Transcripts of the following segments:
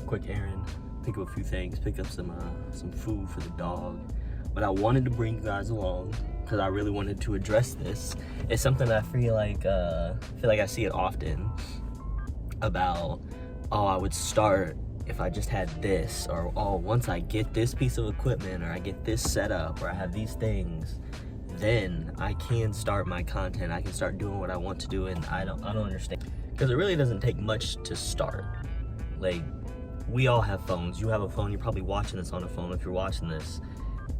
a quick errand, pick up a few things, pick up some food for the dog. But I wanted to bring you guys along because I really wanted to address this. It's something that I feel like I see it often about, oh, I would start if I just had this, or oh, once I get this piece of equipment, or I get this set up, or I have these things, then I can start my content. I can start doing what I want to do, and I don't understand, because it really doesn't take much to start. Like, we all have phones. You have a phone. You're probably watching this on a phone. If you're watching this,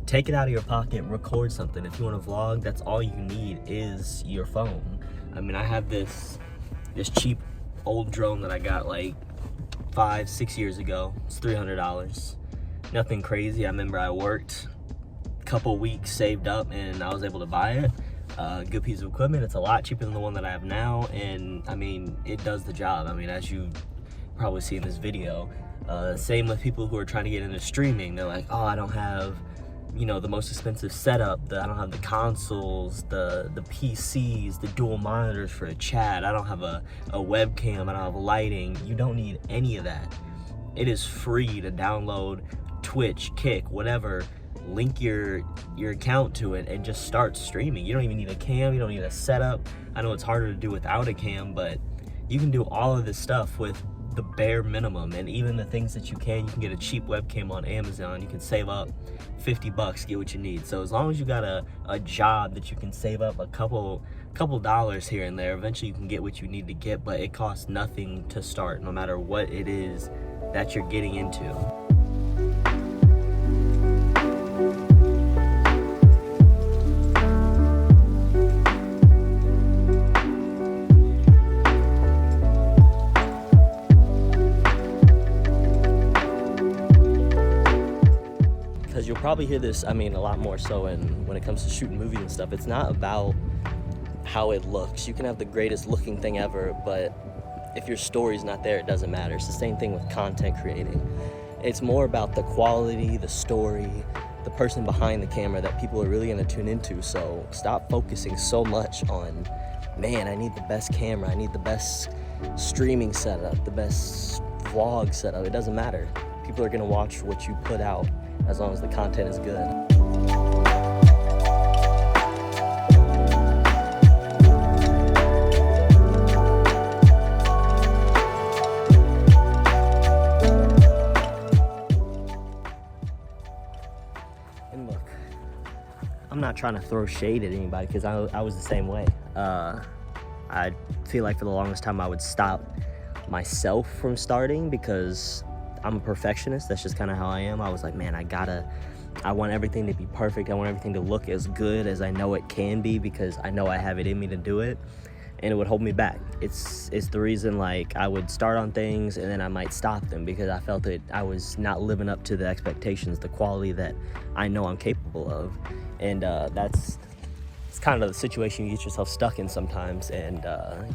take it out of your pocket, record something. If you want to vlog, that's all you need is your phone. I mean, I have this cheap old drone that I got like 5-6 years ago. It's $300. Nothing crazy. I remember I worked a couple weeks, saved up, and I was able to buy it. Good piece of equipment. It's a lot cheaper than the one that I have now, and I mean, it does the job. I mean, as you probably see in this video, same with people who are trying to get into streaming. They're like, oh, I don't have, you know, the most expensive setup. I don't have the consoles, the PCs, the dual monitors for a chat. I don't have a webcam. I don't have lighting. You don't need any of that. It is free to download Twitch, Kick, whatever. Link your account to it and just start streaming. You don't even need a cam. You don't need a setup. I know it's harder to do without a cam, but you can do all of this stuff with the bare minimum. And even the things that you can get a cheap webcam on Amazon. You can save up $50, get what you need. So as long as you got a job that you can save up a couple dollars here and there, eventually you can get what you need to get, but it costs nothing to start, no matter what it is that you're getting into. You'll probably hear this, I mean, a lot more so when it comes to shooting movies and stuff. It's not about how it looks. You can have the greatest looking thing ever, but if your story's not there, it doesn't matter. It's the same thing with content creating. It's more about the quality, the story, the person behind the camera that people are really gonna tune into. So stop focusing so much on, man, I need the best camera, I need the best streaming setup, the best vlog setup. It doesn't matter. People are gonna watch what you put out as long as the content is good. And look, I'm not trying to throw shade at anybody, because I was the same way. I feel like for the longest time I would stop myself from starting because I'm a perfectionist. That's just kind of how I am. I was like, man, I want everything to be perfect. I want everything to look as good as I know it can be, because I know I have it in me to do it, and it would hold me back. It's the reason, like, I would start on things and then I might stop them because I felt that I was not living up to the expectations, the quality that I know I'm capable of. And it's kind of the situation you get yourself stuck in sometimes, and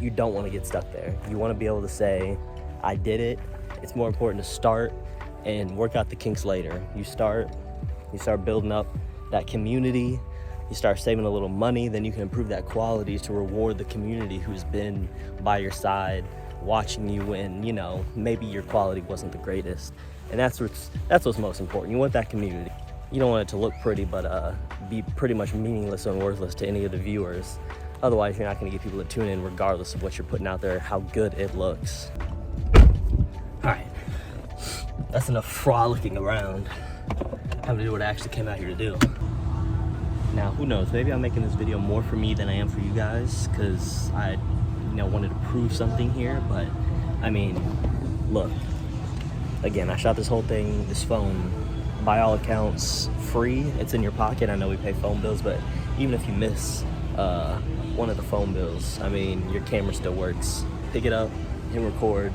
you don't want to get stuck there. You want to be able to say, I did it. It's more important to start and work out the kinks later. You start building up that community, you start saving a little money, then you can improve that quality to reward the community who's been by your side, watching you when, you know, maybe your quality wasn't the greatest. And that's what's most important. You want that community. You don't want it to look pretty, but be pretty much meaningless and worthless to any of the viewers. Otherwise, you're not gonna get people to tune in regardless of what you're putting out there, how good it looks. All right, that's enough frolicking around. Time to do what I actually came out here to do. Now, who knows, maybe I'm making this video more for me than I am for you guys, because I, wanted to prove something here. But I mean, look, again, I shot this whole thing, this phone, by all accounts, free. It's in your pocket. I know we pay phone bills, but even if you miss one of the phone bills, I mean, your camera still works. Pick it up, hit record,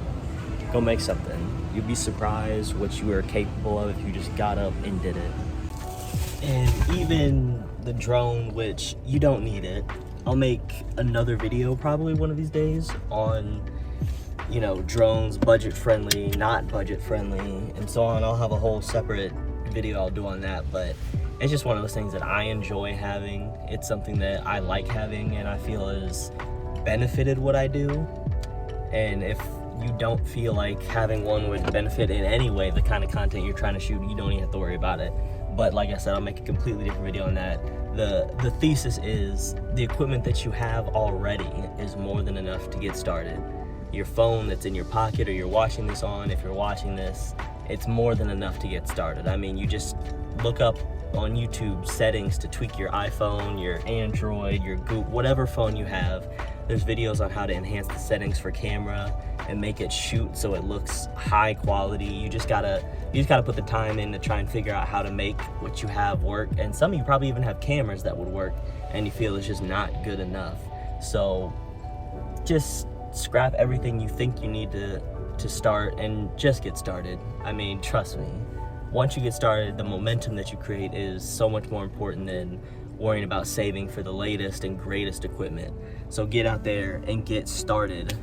go make something. You'd be surprised what you are capable of if you just got up and did it. And even the drone, which you don't need it. I'll make another video probably one of these days on, drones, budget friendly, not budget friendly, and so on. I'll have a whole separate video I'll do on that, but it's just one of those things that I enjoy having. It's something that I like having, and I feel has benefited what I do. And if you don't feel like having one would benefit in any way the kind of content you're trying to shoot, you don't even have to worry about it. But like I said, I'll make a completely different video on that. The thesis is the equipment that you have already is more than enough to get started. Your phone that's in your pocket or you're watching this on, if you're watching this, it's more than enough to get started. I mean, you just look up on YouTube settings to tweak your iPhone, your Android, your Google, whatever phone you have. There's videos on how to enhance the settings for camera and make it shoot so it looks high quality. You just gotta put the time in to try and figure out how to make what you have work. And some of you probably even have cameras that would work and you feel it's just not good enough. So just scrap everything you think you need to start and just get started. I mean, trust me, once you get started, the momentum that you create is so much more important than worrying about saving for the latest and greatest equipment. So get out there and get started.